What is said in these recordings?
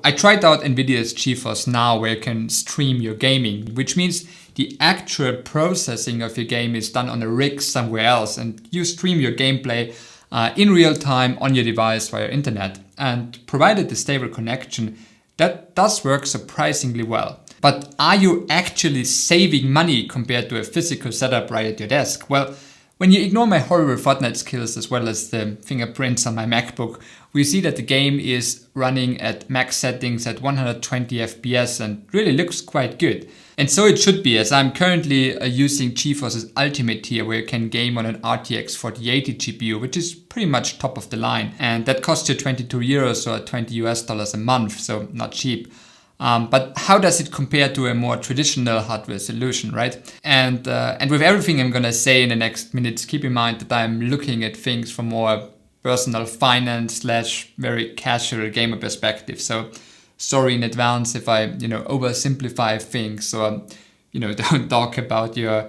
I tried out Nvidia's GeForce Now, where you can stream your gaming, which means the actual processing of your game is done on a rig somewhere else, and you stream your gameplay in real time on your device via internet. And provided a stable connection, that does work surprisingly well. But are you actually saving money compared to a physical setup right at your desk? Well, when you ignore my horrible Fortnite skills as well as the fingerprints on my MacBook, we see that the game is running at max settings at 120 FPS and really looks quite good. And so it should be, as I'm currently using GeForce's Ultimate tier, where you can game on an RTX 4080 GPU, which is pretty much top of the line. And that costs you 22 euros or $20 a month, so not cheap. But how does it compare to a more traditional hardware solution, right? And with everything I'm gonna say in the next minutes, keep in mind that I'm looking at things from more personal finance / very casual gamer perspective. So sorry in advance if I, oversimplify things or, don't talk about your,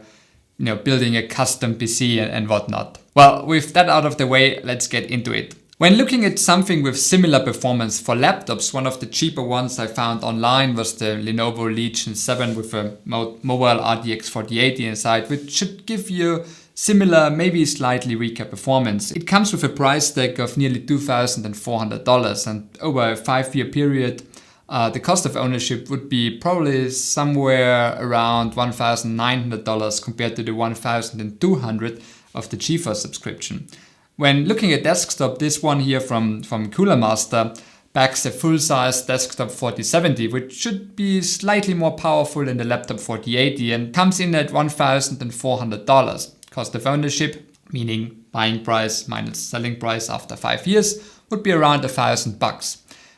building a custom PC and whatnot. Well, with that out of the way, let's get into it. When looking at something with similar performance for laptops, one of the cheaper ones I found online was the Lenovo Legion 7 with a mobile RTX 4080 inside, which should give you similar, maybe slightly weaker performance. It comes with a price tag of nearly $2,400, and over a 5-year period, the cost of ownership would be probably somewhere around $1,900 compared to the $1,200 of the GeForce subscription. When looking at desktop, this one here from Cooler Master backs a full-size desktop 4070, which should be slightly more powerful than the laptop 4080 and comes in at $1,400. Cost of ownership, meaning buying price minus selling price after 5 years, would be around $1,000.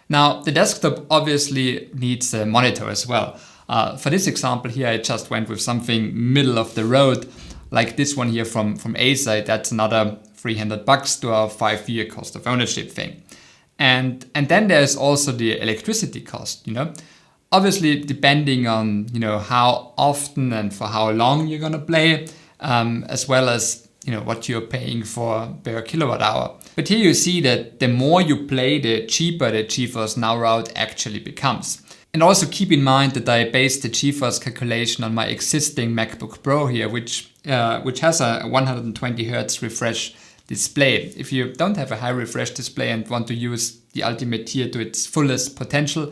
Now, the desktop obviously needs a monitor as well. For this example here, I just went with something middle of the road, like this one here from Acer. That's another $300 to our 5-year cost of ownership thing. And then there's also the electricity cost, Obviously, depending on, how often and for how long you're going to play, as well as, what you're paying for per kilowatt hour. But here you see that the more you play, the cheaper the GeForce Now route actually becomes. And also keep in mind that I based the GeForce calculation on my existing MacBook Pro here, which has a 120 Hz refresh display. If you don't have a high refresh display and want to use the Ultimate tier to its fullest potential,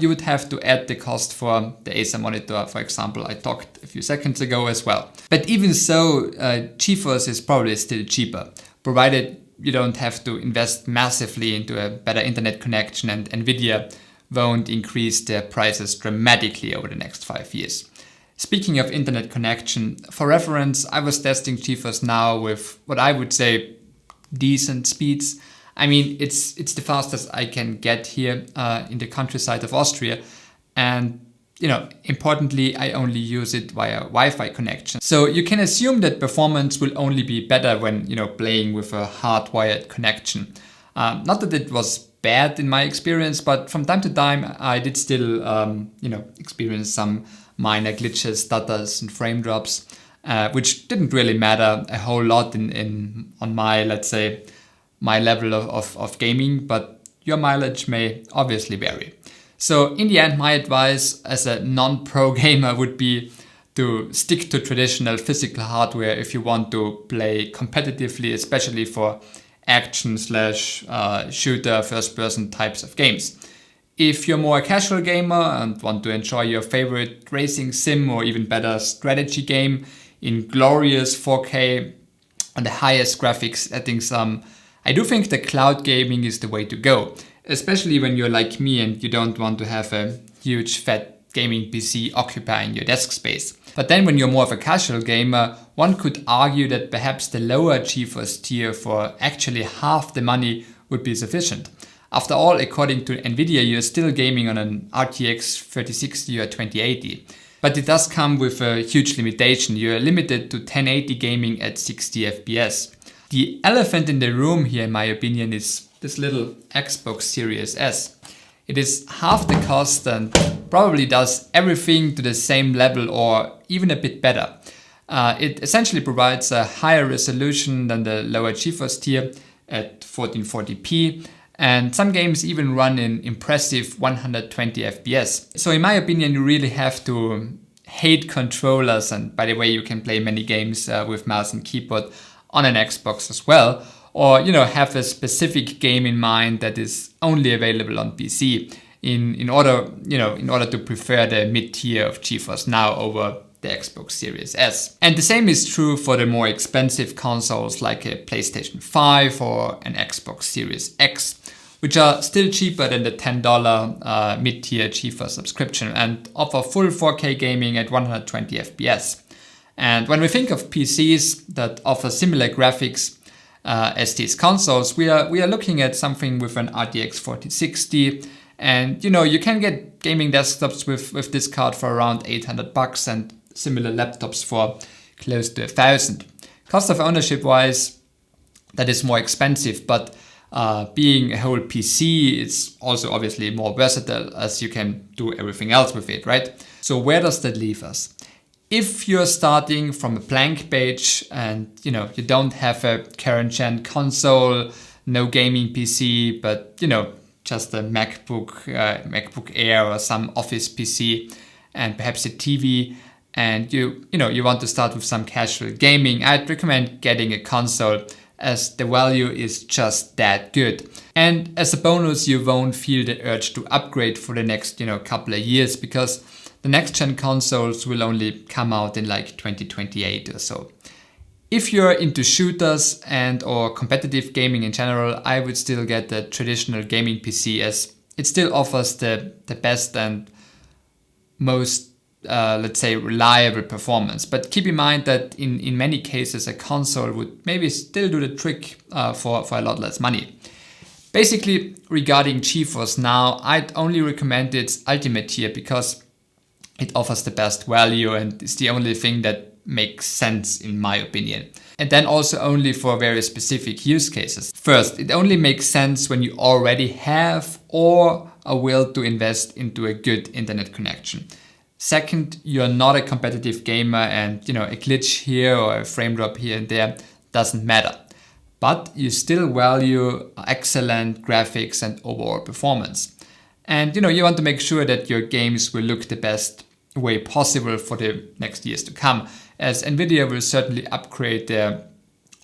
you would have to add the cost for the Acer monitor, for example, I talked a few seconds ago as well. But even so, GeForce is probably still cheaper, provided you don't have to invest massively into a better internet connection, and Nvidia won't increase their prices dramatically over the next 5 years. Speaking of internet connection, for reference, I was testing GeForce Now with what I would say decent speeds. I mean, it's the fastest I can get here in the countryside of Austria. And, importantly, I only use it via Wi-Fi connection. So you can assume that performance will only be better when, playing with a hardwired connection. Not that it was bad in my experience, but from time to time, I did still, experience some minor glitches, stutters, and frame drops, which didn't really matter a whole lot on my, let's say, my level of gaming, but your mileage may obviously vary. So in the end, my advice as a non-pro gamer would be to stick to traditional physical hardware if you want to play competitively, especially for action / shooter first-person types of games. If you're more a casual gamer and want to enjoy your favorite racing sim or even better strategy game in glorious 4K on the highest graphics settings, I do think that cloud gaming is the way to go, especially when you're like me and you don't want to have a huge fat gaming PC occupying your desk space. But then when you're more of a casual gamer, one could argue that perhaps the lower GeForce tier for actually half the money would be sufficient. After all, according to Nvidia, you're still gaming on an RTX 3060 or 2080. But it does come with a huge limitation. You're limited to 1080 gaming at 60 FPS. The elephant in the room here, in my opinion, is this little Xbox Series S. It is half the cost and probably does everything to the same level or even a bit better. It essentially provides a higher resolution than the lower GeForce tier at 1440p, And some games even run in impressive 120 FPS. So in my opinion, you really have to hate controllers, and by the way, you can play many games with mouse and keyboard on an Xbox as well, or have a specific game in mind that is only available on PC in order to prefer the mid-tier of GeForce Now over the Xbox Series S. And the same is true for the more expensive consoles like a PlayStation 5 or an Xbox Series X, which are still cheaper than the $10 mid-tier GeForce subscription and offer full 4K gaming at 120 FPS. And when we think of PCs that offer similar graphics as these consoles, we are looking at something with an RTX 4060, and you can get gaming desktops with this card for around $800 and similar laptops for close to $1,000. Cost of ownership wise, that is more expensive, but being a whole PC, it's also obviously more versatile as you can do everything else with it, right? So where does that leave us? If you're starting from a blank page and you don't have a current gen console, no gaming PC, but just a MacBook Air or some office PC and perhaps a TV, and you want to start with some casual gaming, I'd recommend getting a console as the value is just that good. And as a bonus, you won't feel the urge to upgrade for the next couple of years, because the next gen consoles will only come out in like 2028 or so. If you're into shooters and or competitive gaming in general, I would still get the traditional gaming PC, as it still offers the best and most let's say reliable performance. But keep in mind that in many cases a console would maybe still do the trick for a lot less money. Basically, regarding GeForce Now, I'd only recommend its ultimate tier because it offers the best value and is the only thing that makes sense in my opinion. And then also only for very specific use cases. First, it only makes sense when you already have or are willing to invest into a good internet connection. Second, you're not a competitive gamer and a glitch here or a frame drop here and there doesn't matter. But you still value excellent graphics and overall performance. And you want to make sure that your games will look the best way possible for the next years to come, as Nvidia will certainly upgrade their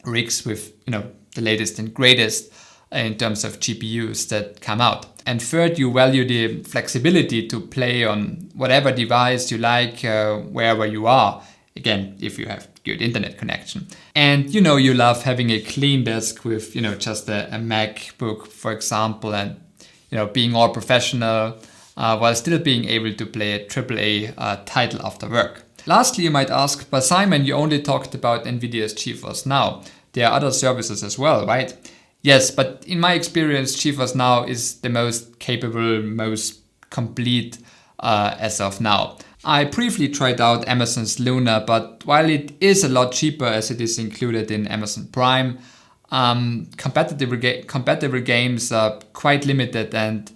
rigs with the latest and greatest in terms of GPUs that come out. And third, you value the flexibility to play on whatever device you like, wherever you are. Again, if you have good internet connection. And you love having a clean desk with just a MacBook, for example, and being all professional while still being able to play a AAA title after work. Lastly, you might ask, but Simon, you only talked about Nvidia's GeForce Now. There are other services as well, right? Yes, but in my experience, GeForce Now is the most capable, most complete as of now. I briefly tried out Amazon's Luna, but while it is a lot cheaper as it is included in Amazon Prime, compatible games are quite limited, and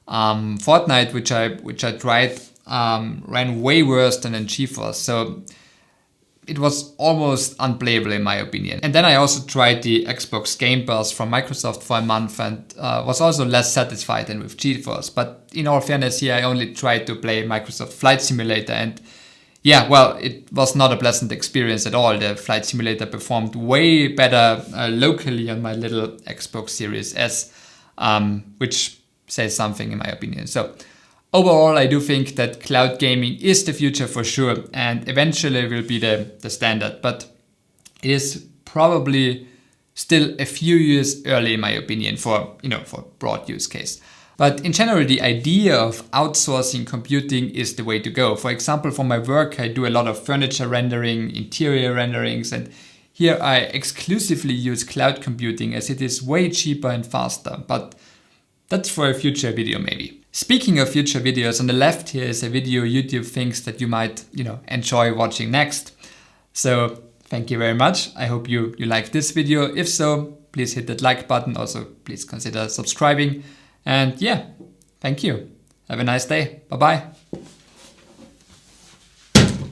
Fortnite, which I tried, ran way worse than in GeForce. So it was almost unplayable in my opinion. And then I also tried the Xbox Game Pass from Microsoft for a month and was also less satisfied than with GeForce. But in all fairness here, I only tried to play Microsoft Flight Simulator, and yeah, well, it was not a pleasant experience at all. The Flight Simulator performed way better locally on my little Xbox Series S, which says something in my opinion. So overall, I do think that cloud gaming is the future for sure, and eventually will be the standard, but it is probably still a few years early in my opinion for broad use case. But in general, the idea of outsourcing computing is the way to go. For example, for my work, I do a lot of furniture rendering, interior renderings, and here I exclusively use cloud computing as it is way cheaper and faster, but that's for a future video maybe. Speaking of future videos, on the left here is a video YouTube thinks that you might, enjoy watching next. So thank you very much. I hope you like this video. If so, please hit that like button. Also, please consider subscribing. And yeah, thank you. Have a nice day. Bye-bye.